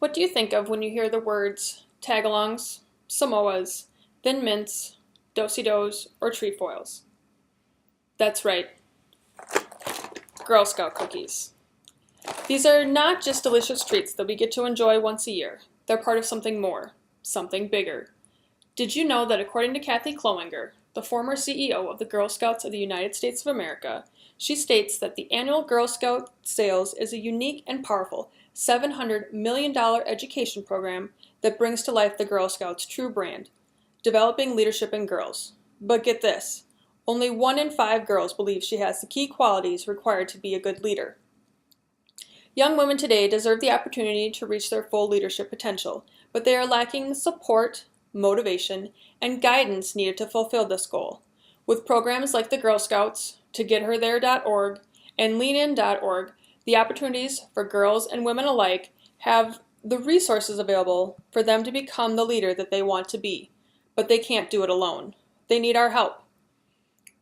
What do you think of when you hear the words tagalongs, Samoas, thin mints, do-si-dos, or trefoils? That's right, Girl Scout cookies. These are not just delicious treats that we get to enjoy once a year. They're part of something more, something bigger. Did you know that according to Kathy Klowinger, the former CEO of the Girl Scouts of the United States of America, she states that the annual Girl Scout sales is a unique and powerful $700 million education program that brings to life the Girl Scouts' true brand, developing leadership in girls. But get this, only 1 in 5 girls believe she has the key qualities required to be a good leader. Young women today deserve the opportunity to reach their full leadership potential, but they are lacking the support, motivation, and guidance needed to fulfill this goal. With programs like the Girl Scouts, ToGetHerThere.org, and LeanIn.org, the opportunities for girls and women alike have the resources available for them to become the leader that they want to be, but they can't do it alone. They need our help.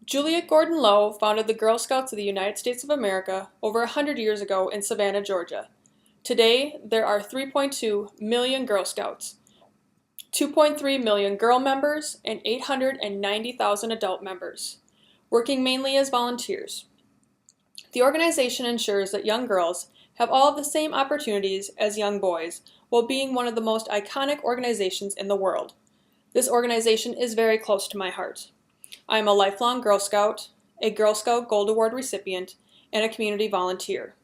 Juliet Gordon Lowe founded the Girl Scouts of the United States of America over 100 years ago in Savannah, Georgia. Today, there are 3.2 million Girl Scouts, 2.3 million girl members, and 890,000 adult members, working mainly as volunteers. The organization ensures that young girls have all of the same opportunities as young boys, while being one of the most iconic organizations in the world. This organization is very close to my heart. I am a lifelong Girl Scout, a Girl Scout Gold Award recipient, and a community volunteer.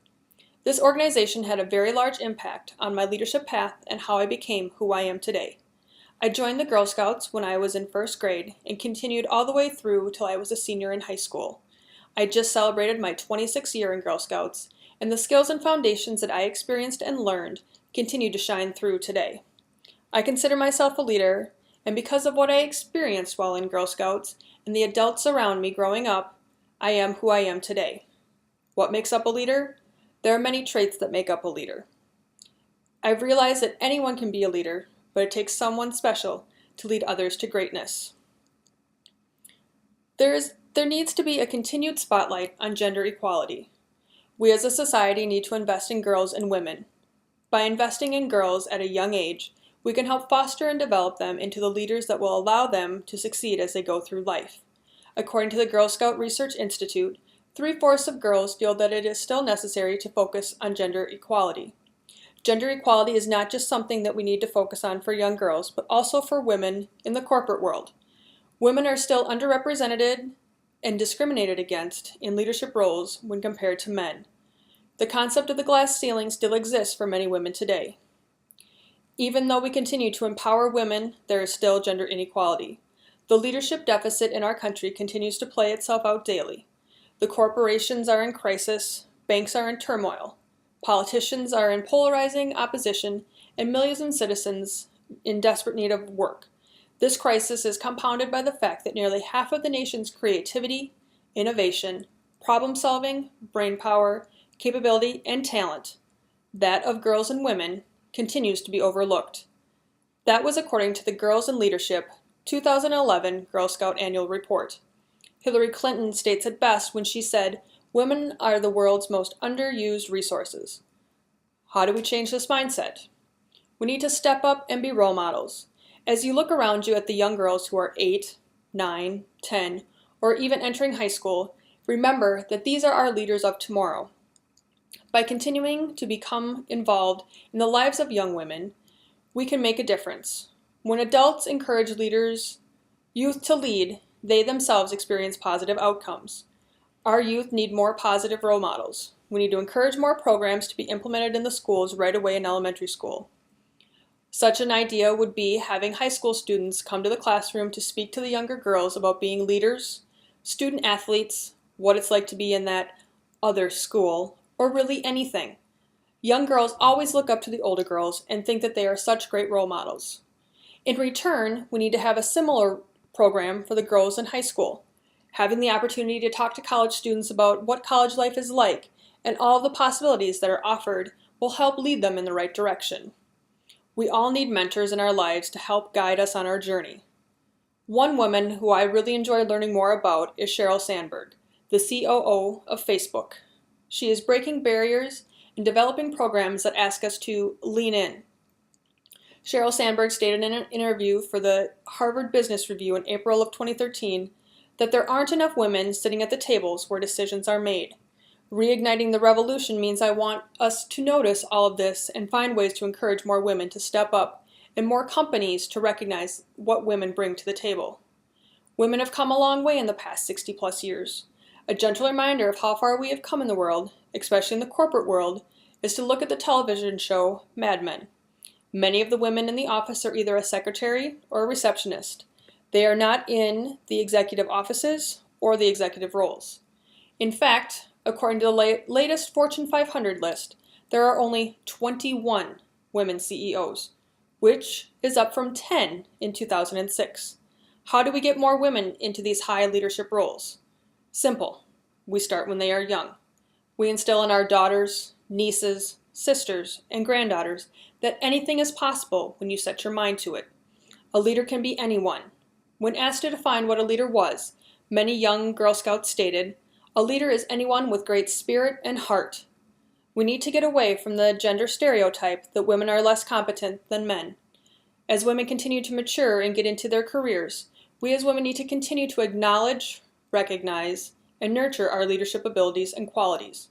This organization had a very large impact on my leadership path and how I became who I am today. I joined the Girl Scouts when I was in first grade and continued all the way through till I was a senior in high school. I just celebrated my 26th year in Girl Scouts, and the skills and foundations that I experienced and learned continue to shine through today. I consider myself a leader, and because of what I experienced while in Girl Scouts and the adults around me growing up, I am who I am today. What makes up a leader? There are many traits that make up a leader. I've realized that anyone can be a leader, but it takes someone special to lead others to greatness. There needs to be a continued spotlight on gender equality. We as a society need to invest in girls and women. By investing in girls at a young age, we can help foster and develop them into the leaders that will allow them to succeed as they go through life. According to the Girl Scout Research Institute, 3/4 of girls feel that it is still necessary to focus on gender equality. Gender equality is not just something that we need to focus on for young girls, but also for women in the corporate world. Women are still underrepresented and discriminated against in leadership roles when compared to men. The concept of the glass ceiling still exists for many women today. Even though we continue to empower women, there is still gender inequality. The leadership deficit in our country continues to play itself out daily. The corporations are in crisis, banks are in turmoil, politicians are in polarizing opposition, and millions of citizens in desperate need of work. This crisis is compounded by the fact that nearly half of the nation's creativity, innovation, problem-solving, brain power, capability, and talent, that of girls and women, continues to be overlooked. That was according to the Girls in Leadership 2011 Girl Scout Annual Report. Hillary Clinton states it best when she said, "Women are the world's most underused resources." How do we change this mindset? We need to step up and be role models. As you look around you at the young girls who are 8, 9, 10, or even entering high school, remember that these are our leaders of tomorrow. By continuing to become involved in the lives of young women, we can make a difference. When adults encourage youth to lead, they themselves experience positive outcomes. Our youth need more positive role models. We need to encourage more programs to be implemented in the schools right away in elementary school. Such an idea would be having high school students come to the classroom to speak to the younger girls about being leaders, student athletes, what it's like to be in that other school, or really anything. Young girls always look up to the older girls and think that they are such great role models. In return, we need to have a similar program for the girls in high school. Having the opportunity to talk to college students about what college life is like and all the possibilities that are offered will help lead them in the right direction. We all need mentors in our lives to help guide us on our journey. One woman who I really enjoy learning more about is Sheryl Sandberg, the COO of Facebook. She is breaking barriers and developing programs that ask us to lean in. Sheryl Sandberg stated in an interview for the Harvard Business Review in April of 2013 that there aren't enough women sitting at the tables where decisions are made. Reigniting the revolution means I want us to notice all of this and find ways to encourage more women to step up and more companies to recognize what women bring to the table. Women have come a long way in the past 60 plus years. A gentle reminder of how far we have come in the world, especially in the corporate world, is to look at the television show Mad Men. Many of the women in the office are either a secretary or a receptionist. They are not in the executive offices or the executive roles. In fact, according to the latest Fortune 500 list, there are only 21 women CEOs, which is up from 10 in 2006. How do we get more women into these high leadership roles? Simple. We start when they are young. We instill in our daughters, nieces, sisters, and granddaughters that anything is possible when you set your mind to it. A leader can be anyone. When asked to define what a leader was, many young Girl Scouts stated, "A leader is anyone with great spirit and heart." We need to get away from the gender stereotype that women are less competent than men. As women continue to mature and get into their careers, we as women need to continue to acknowledge, recognize, and nurture our leadership abilities and qualities.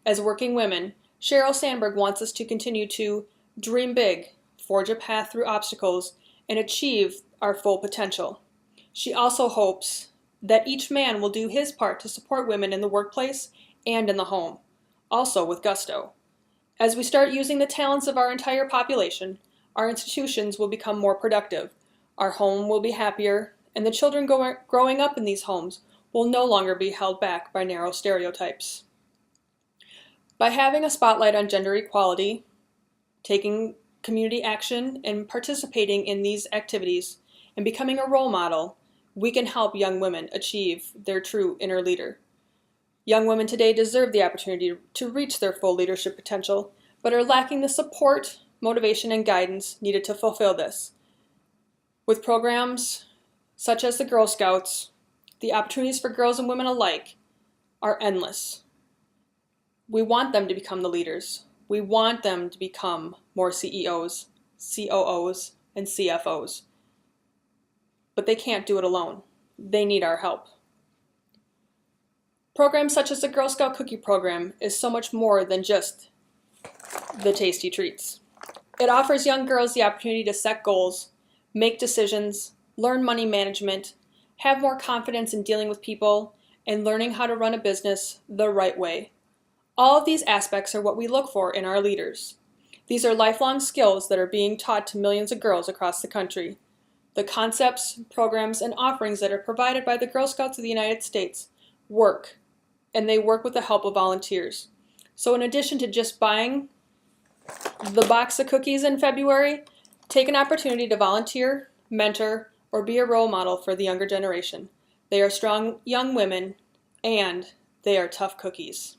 As working women, Sheryl Sandberg wants us to continue to dream big, forge a path through obstacles, and achieve our full potential. She also hopes that each man will do his part to support women in the workplace and in the home, also with gusto. As we start using the talents of our entire population, our institutions will become more productive, our home will be happier, and the children growing up in these homes will no longer be held back by narrow stereotypes. By having a spotlight on gender equality, taking community action, and participating in these activities, and becoming a role model, we can help young women achieve their true inner leader. Young women today deserve the opportunity to reach their full leadership potential, but are lacking the support, motivation, and guidance needed to fulfill this. With programs such as the Girl Scouts, the opportunities for girls and women alike are endless. We want them to become the leaders. We want them to become more CEOs, COOs, and CFOs. But they can't do it alone. They need our help. Programs such as the Girl Scout Cookie Program is so much more than just the tasty treats. It offers young girls the opportunity to set goals, make decisions, learn money management, have more confidence in dealing with people, and learning how to run a business the right way. All of these aspects are what we look for in our leaders. These are lifelong skills that are being taught to millions of girls across the country. The concepts, programs, and offerings that are provided by the Girl Scouts of the United States work, and they work with the help of volunteers. So in addition to just buying the box of cookies in February, take an opportunity to volunteer, mentor, or be a role model for the younger generation. They are strong young women, and they are tough cookies.